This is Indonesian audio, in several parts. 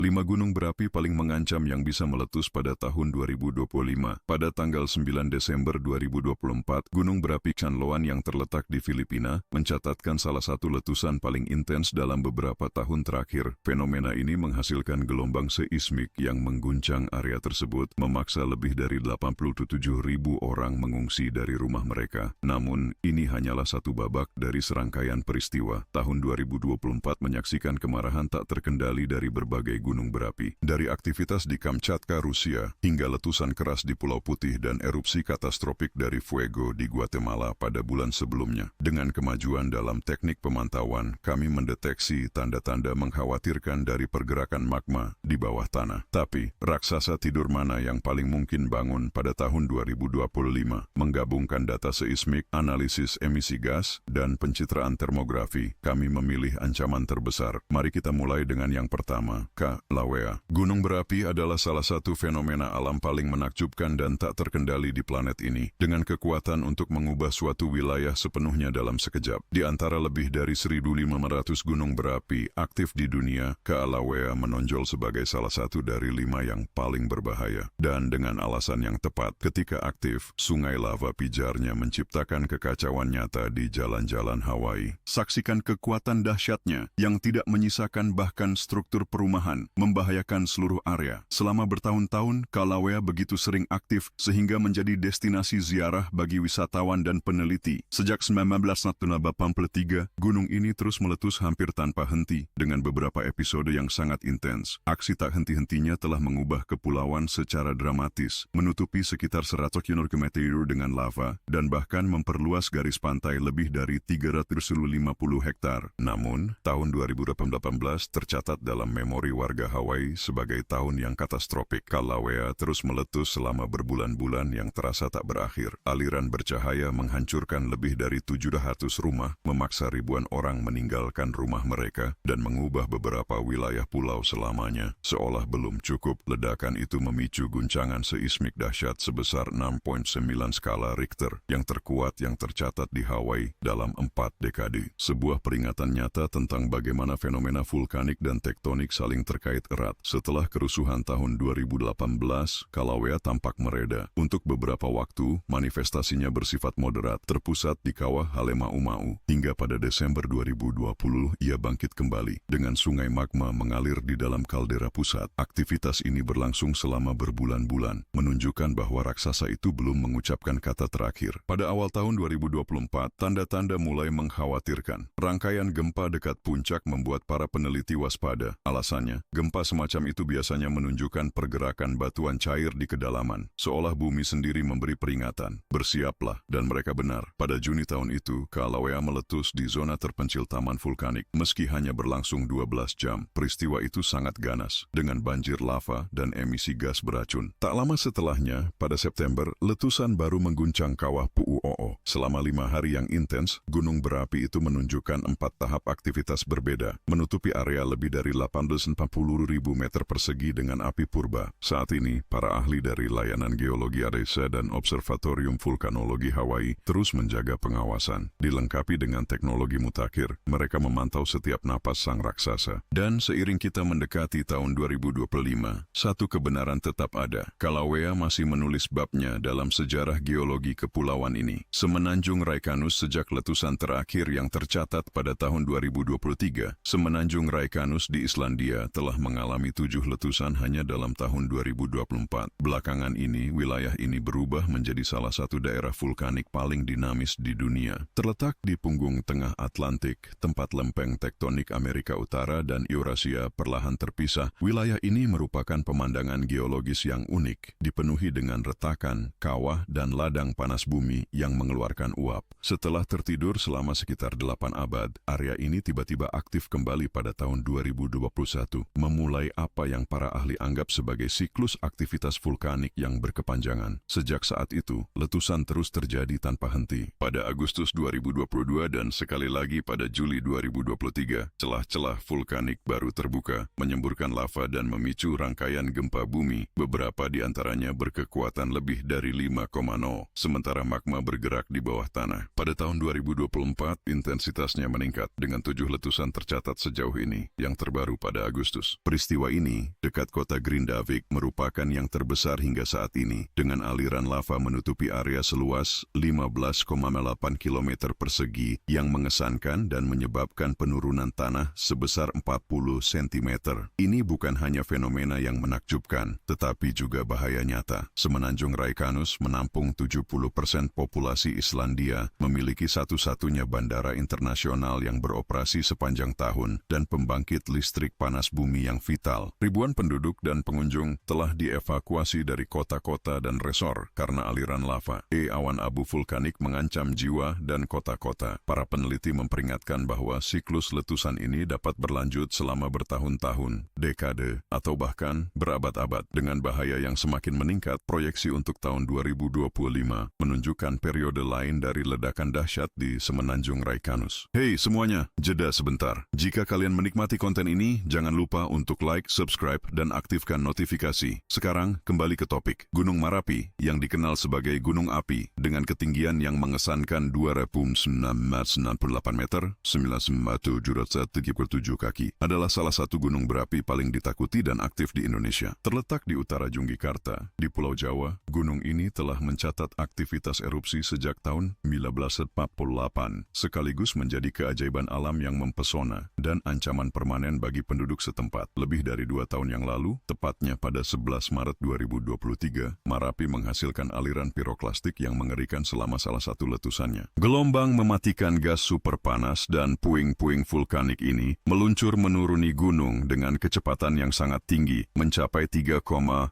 5 gunung berapi paling mengancam yang bisa meletus pada tahun 2025. Pada tanggal 9 Desember 2024, gunung berapi Canloan yang terletak di Filipina mencatatkan salah satu letusan paling intens dalam beberapa tahun terakhir. Fenomena ini menghasilkan gelombang seismik yang mengguncang area tersebut, memaksa lebih dari 87.000 orang mengungsi dari rumah mereka. Namun, ini hanyalah satu babak dari serangkaian peristiwa. Tahun 2024 menyaksikan kemarahan tak terkendali dari berbagai gunung berapi. Dari aktivitas di Kamchatka, Rusia, hingga letusan keras di Pulau Putih dan erupsi katastrofik dari Fuego di Guatemala pada bulan sebelumnya. Dengan kemajuan dalam teknik pemantauan, kami mendeteksi tanda-tanda mengkhawatirkan dari pergerakan magma di bawah tanah. Tapi, raksasa tidur mana yang paling mungkin bangun pada tahun 2025? Menggabungkan data seismik, analisis emisi gas, dan pencitraan termografi, kami memilih ancaman terbesar. Mari kita mulai dengan yang pertama, Kilauea. Gunung berapi adalah salah satu fenomena alam paling menakjubkan dan tak terkendali di planet ini, dengan kekuatan untuk mengubah suatu wilayah sepenuhnya dalam sekejap. Di antara lebih dari 1.500 gunung berapi aktif di dunia, Kilauea menonjol sebagai salah satu dari 5 yang paling berbahaya. Dan dengan alasan yang tepat, ketika aktif, sungai lava pijarnya menciptakan kekacauan nyata di jalan-jalan Hawaii. Saksikan kekuatan dahsyatnya yang tidak menyisakan bahkan struktur perumahan, membahayakan seluruh area. Selama bertahun-tahun, Kilauea begitu sering aktif sehingga menjadi destinasi ziarah bagi wisatawan dan peneliti. Sejak 1983, gunung ini terus meletus hampir tanpa henti, dengan beberapa episode yang sangat intens. Aksi tak henti-hentinya telah mengubah kepulauan secara dramatis, menutupi sekitar 100 km dengan lava, dan bahkan memperluas garis pantai lebih dari 350 hektar. Namun, tahun 2018 tercatat dalam memori warga Hawaii sebagai tahun yang katastrofik. Kilauea terus meletus selama berbulan-bulan yang terasa tak berakhir. Aliran bercahaya menghancurkan lebih dari 700 rumah, memaksa ribuan orang meninggalkan rumah mereka, dan mengubah beberapa wilayah pulau selamanya. Seolah belum cukup, ledakan itu memicu guncangan seismik dahsyat sebesar 6,9 skala Richter, yang terkuat yang tercatat di Hawaii dalam 4 dekade. Sebuah peringatan nyata tentang bagaimana fenomena vulkanik dan tektonik saling terkait erat. Setelah kerusuhan tahun 2018, Kilauea tampak mereda. Untuk beberapa waktu, manifestasinya bersifat moderat, terpusat di kawah Halemaumau. Hingga pada Desember 2020, ia bangkit kembali. Dengan sungai magma mengalir di dalam kaldera pusat, aktivitas ini berlangsung selama berbulan-bulan, menunjukkan bahwa raksasa itu belum mengucapkan kata terakhir. Pada awal tahun 2024, tanda-tanda mulai mengkhawatirkan. Rangkaian gempa dekat puncak membuat para peneliti waspada. Alasannya, gempa semacam itu biasanya menunjukkan pergerakan batuan cair di kedalaman, seolah bumi sendiri memberi peringatan. Bersiaplah, dan mereka benar. Pada Juni tahun itu, Kilauea meletus di zona terpencil taman vulkanik. Meski hanya berlangsung 12 jam, peristiwa itu sangat ganas, dengan banjir lava dan emisi gas beracun. Tak lama setelahnya, pada September, letusan baru mengguncang kawah Pu'u'o'o. Selama 5 hari yang intens, gunung berapi itu menunjukkan 4 tahap aktivitas berbeda, menutupi area lebih dari 840.000 meter persegi dengan api purba. Saat ini, para ahli dari Layanan Geologi ADESA dan Observatorium Vulkanologi Hawaii terus menjaga pengawasan. Dilengkapi dengan teknologi mutakhir, mereka memantau setiap napas sang raksasa. Dan seiring kita mendekati tahun 2025, satu kebenaran tetap ada. Kilauea masih menulis babnya dalam sejarah geologi kepulauan ini. Semenanjung Reykjanus sejak letusan terakhir yang tercatat pada tahun 2023, Semenanjung Reykjanus di Islandia telah mengalami 7 letusan hanya dalam tahun 2024. Belakangan ini, wilayah ini berubah menjadi salah satu daerah vulkanik paling dinamis di dunia. Terletak di punggung tengah Atlantik, tempat lempeng tektonik Amerika Utara dan Eurasia perlahan terpisah, wilayah ini merupakan pemandangan geologis yang unik, dipenuhi dengan retakan, kawah, dan ladang panas bumi yang mengeluarkan uap. Setelah tertidur selama sekitar 8 abad, area ini tiba-tiba aktif kembali pada tahun 2021, memulai apa yang para ahli anggap sebagai siklus aktivitas vulkanik yang berkepanjangan. Sejak saat itu, letusan terus terjadi tanpa henti. Pada Agustus 2022 dan sekali lagi pada Juli 2023, celah-celah vulkanik baru terbuka, menyemburkan lava dan memicu rangkaian gempa bumi. Beberapa di antaranya berkekuatan lebih dari 5,0, sementara magma bergerak di bawah tanah. Pada tahun 2024, intensitasnya meningkat dengan 7 letusan tercatat sejauh ini, yang terbaru pada Agustus. Raikanus. Peristiwa ini, dekat kota Grindavik, merupakan yang terbesar hingga saat ini, dengan aliran lava menutupi area seluas 15,8 km persegi yang mengesankan dan menyebabkan penurunan tanah sebesar 40 cm. Ini bukan hanya fenomena yang menakjubkan, tetapi juga bahaya nyata. Semenanjung Raikanus menampung 70% populasi Islandia, memiliki satu-satunya bandara internasional yang beroperasi sepanjang tahun, dan pembangkit listrik panas bumi yang vital. Ribuan penduduk dan pengunjung telah dievakuasi dari kota-kota dan resor karena aliran lava. Awan abu vulkanik mengancam jiwa dan kota-kota. Para peneliti memperingatkan bahwa siklus letusan ini dapat berlanjut selama bertahun-tahun, dekade, atau bahkan berabad-abad. Dengan bahaya yang semakin meningkat, proyeksi untuk tahun 2025 menunjukkan periode lain dari ledakan dahsyat di Semenanjung Raikanus. Hey semuanya, jeda sebentar. Jika kalian menikmati konten ini, jangan lupa untuk like, subscribe, dan aktifkan notifikasi. Sekarang, kembali ke topik. Gunung Merapi, yang dikenal sebagai gunung api, dengan ketinggian yang mengesankan 2.998 meter, 9.737 kaki, adalah salah satu gunung berapi paling ditakuti dan aktif di Indonesia. Terletak di utara Yogyakarta, di Pulau Jawa, gunung ini telah mencatat aktivitas erupsi sejak tahun 1948, sekaligus menjadi keajaiban alam yang mempesona dan ancaman permanen bagi penduduk setempat. Lebih dari 2 tahun yang lalu, tepatnya pada 11 Maret 2023, Merapi menghasilkan aliran piroklastik yang mengerikan selama salah satu letusannya. Gelombang mematikan gas super panas dan puing-puing vulkanik ini meluncur menuruni gunung dengan kecepatan yang sangat tinggi, mencapai 3,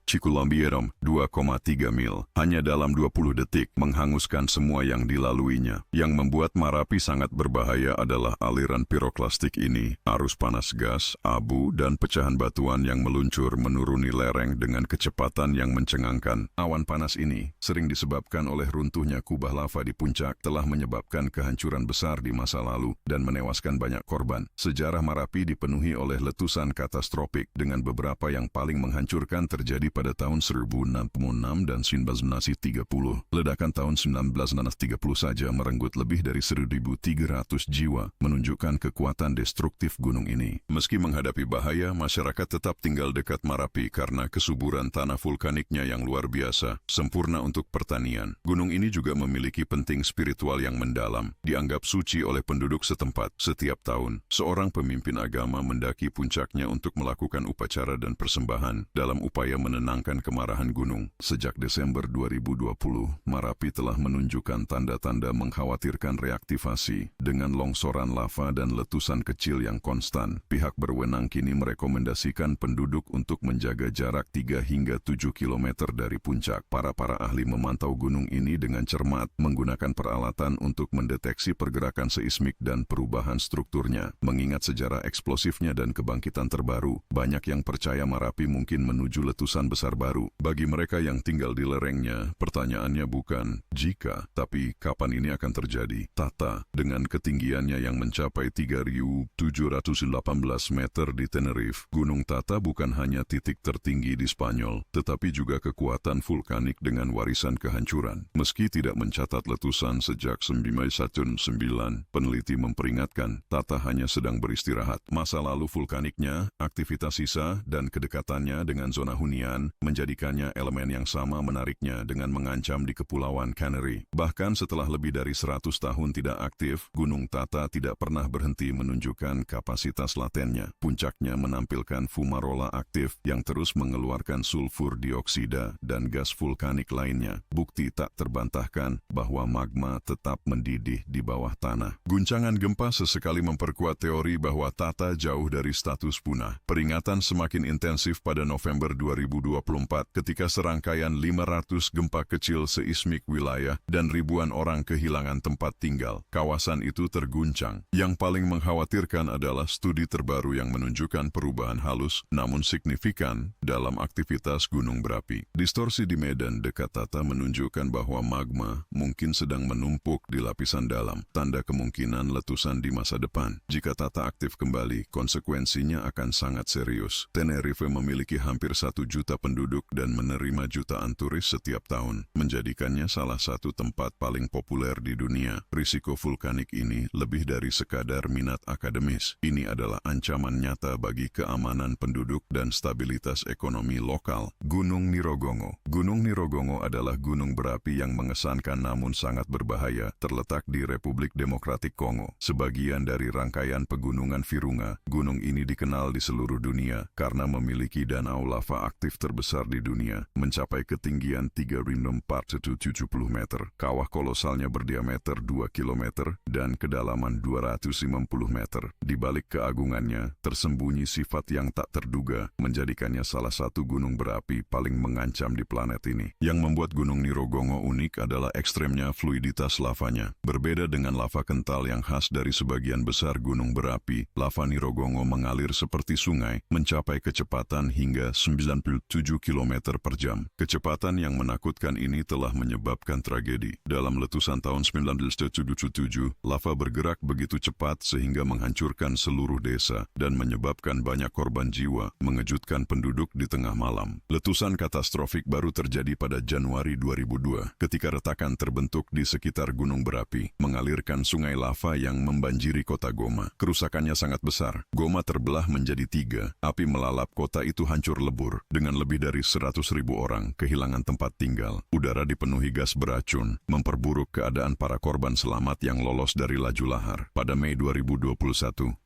kilometer, 2,3 mil, hanya dalam 20 detik, menghanguskan semua yang dilaluinya. Yang membuat Merapi sangat berbahaya adalah aliran piroklastik ini, arus panas gas, abu, dan pecahan batuan yang meluncur menuruni lereng dengan kecepatan yang mencengangkan. Awan panas ini, sering disebabkan oleh runtuhnya kubah lava di puncak, telah menyebabkan kehancuran besar di masa lalu dan menewaskan banyak korban. Sejarah Merapi dipenuhi oleh letusan katastrofik, dengan beberapa yang paling menghancurkan terjadi pada tahun 1066 dan 1930. Ledakan tahun 1930 saja merenggut lebih dari 1.300 jiwa, menunjukkan kekuatan destruktif gunung ini. Meski menghadapi bahaya, masyarakat tetap tinggal dekat Merapi karena kesuburan tanah vulkaniknya yang luar biasa, sempurna untuk pertanian. Gunung ini juga memiliki penting spiritual yang mendalam, dianggap suci oleh penduduk setempat. Setiap tahun, seorang pemimpin agama mendaki puncaknya untuk melakukan upacara dan persembahan dalam upaya menenangkan kemarahan gunung. Sejak Desember 2020, Merapi telah menunjukkan tanda-tanda mengkhawatirkan reaktivasi dengan longsoran lava dan letusan kecil yang konstan. Pihak berwenang kini merekomendasikan penduduk untuk menjaga jarak 3 hingga 7 km dari puncak. Para ahli memantau gunung ini dengan cermat, menggunakan peralatan untuk mendeteksi pergerakan seismik dan perubahan strukturnya. Mengingat sejarah eksplosifnya dan kebangkitan terbaru, banyak yang percaya Merapi mungkin menuju letusan besar baru. Bagi mereka yang tinggal di lerengnya, pertanyaannya bukan jika, tapi kapan ini akan terjadi. Tata, dengan ketinggiannya yang mencapai 3.718 meter di Tenerife, Gunung Tata bukan hanya titik tertinggi di Spanyol, tetapi juga kekuatan vulkanik dengan warisan kehancuran. Meski tidak mencatat letusan sejak 1919, peneliti memperingatkan, Tata hanya sedang beristirahat. Masa lalu vulkaniknya, aktivitas sisa, dan kedekatannya dengan zona hunian, menjadikannya elemen yang sama menariknya dengan mengancam di Kepulauan Canary. Bahkan setelah lebih dari 100 tahun tidak aktif, Gunung Tata tidak pernah berhenti menunjukkan kapasitas latennya. Puncaknya menampilkan fumarola aktif yang terus mengeluarkan sulfur dioksida dan gas vulkanik lainnya. Bukti tak terbantahkan bahwa magma tetap mendidih di bawah tanah. Guncangan gempa sesekali memperkuat teori bahwa Tata jauh dari status punah. Peringatan semakin intensif pada November 2024 ketika serangkaian 500 gempa kecil seismik wilayah dan ribuan orang kehilangan tempat tinggal. Kawasan itu terguncang. Yang paling mengkhawatirkan adalah studi terbaru yang menunjukkan perubahan halus namun signifikan dalam aktivitas gunung berapi. Distorsi di medan dekat Tata menunjukkan bahwa magma mungkin sedang menumpuk di lapisan dalam, tanda kemungkinan letusan di masa depan. Jika Tata aktif kembali, konsekuensinya akan sangat serius. Tenerife memiliki hampir 1 juta penduduk dan menerima jutaan turis setiap tahun, menjadikannya salah satu tempat paling populer di dunia. Risiko vulkanik ini lebih dari sekadar minat akademis. Ini adalah ancaman nyata bagi bagi keamanan penduduk dan stabilitas ekonomi lokal. Gunung Nirogongo. Gunung Nirogongo adalah gunung berapi yang mengesankan namun sangat berbahaya, terletak di Republik Demokratik Kongo. Sebagian dari rangkaian pegunungan Virunga, gunung ini dikenal di seluruh dunia karena memiliki danau lava aktif terbesar di dunia, mencapai ketinggian 3.470 meter. Kawah kolosalnya berdiameter 2 km dan kedalaman 250 meter. Di balik keagungannya, tersembunyi sifat yang tak terduga, menjadikannya salah satu gunung berapi paling mengancam di planet ini. Yang membuat Gunung Nirogongo unik adalah ekstremnya fluiditas lavanya. Berbeda dengan lava kental yang khas dari sebagian besar gunung berapi, lava Nirogongo mengalir seperti sungai, mencapai kecepatan hingga 97 km per jam. Kecepatan yang menakutkan ini telah menyebabkan tragedi. Dalam letusan tahun 1977, lava bergerak begitu cepat sehingga menghancurkan seluruh desa dan menyebabkan banyak korban jiwa, mengejutkan penduduk di tengah malam. Letusan katastrofik baru terjadi pada Januari 2002, ketika retakan terbentuk di sekitar gunung berapi, mengalirkan sungai lava yang membanjiri kota Goma. Kerusakannya sangat besar. Goma terbelah menjadi 3. Api melalap kota itu hancur lebur, dengan lebih dari 100.000 orang kehilangan tempat tinggal. Udara dipenuhi gas beracun, memperburuk keadaan para korban selamat yang lolos dari laju lahar. Pada Mei 2021,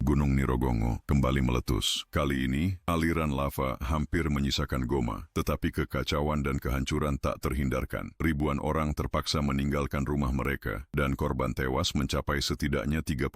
Gunung Nirogongo kembali meletus. Kali ini, aliran lava hampir menyisakan Goma, tetapi kekacauan dan kehancuran tak terhindarkan. Ribuan orang terpaksa meninggalkan rumah mereka, dan korban tewas mencapai setidaknya 31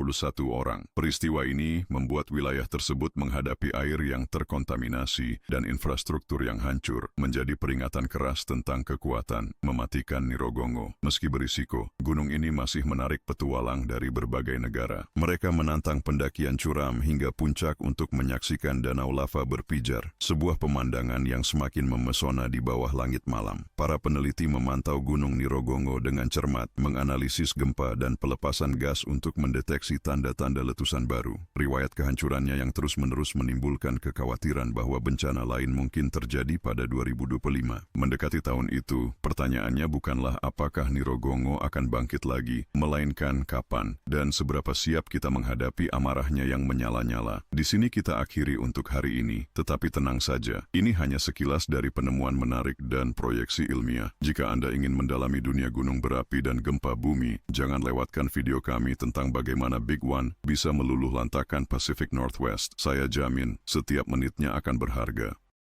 orang. Peristiwa ini membuat wilayah tersebut menghadapi air yang terkontaminasi dan infrastruktur yang hancur, menjadi peringatan keras tentang kekuatan mematikan Nirogongo. Meski berisiko, gunung ini masih menarik petualang dari berbagai negara. Mereka menantang pendakian curam hingga puncak untuk menyaksikan danau lava berpijar, sebuah pemandangan yang semakin memesona di bawah langit malam. Para peneliti memantau Gunung Nirogongo dengan cermat, menganalisis gempa dan pelepasan gas untuk mendeteksi tanda-tanda letusan baru. Riwayat kehancurannya yang terus-menerus menimbulkan kekhawatiran bahwa bencana lain mungkin terjadi pada 2025. Mendekati tahun itu, pertanyaannya bukanlah apakah Nirogongo akan bangkit lagi, melainkan kapan dan seberapa siap kita menghadapi amarahnya yang menyala-nyala. Di sini kita akhiri untuk hari ini, tetapi tenang saja, ini hanya sekilas dari penemuan menarik dan proyeksi ilmiah. Jika Anda ingin mendalami dunia gunung berapi dan gempa bumi, jangan lewatkan video kami tentang bagaimana Big One bisa meluluhlantakkan Pacific Northwest. Saya jamin, setiap menitnya akan berharga.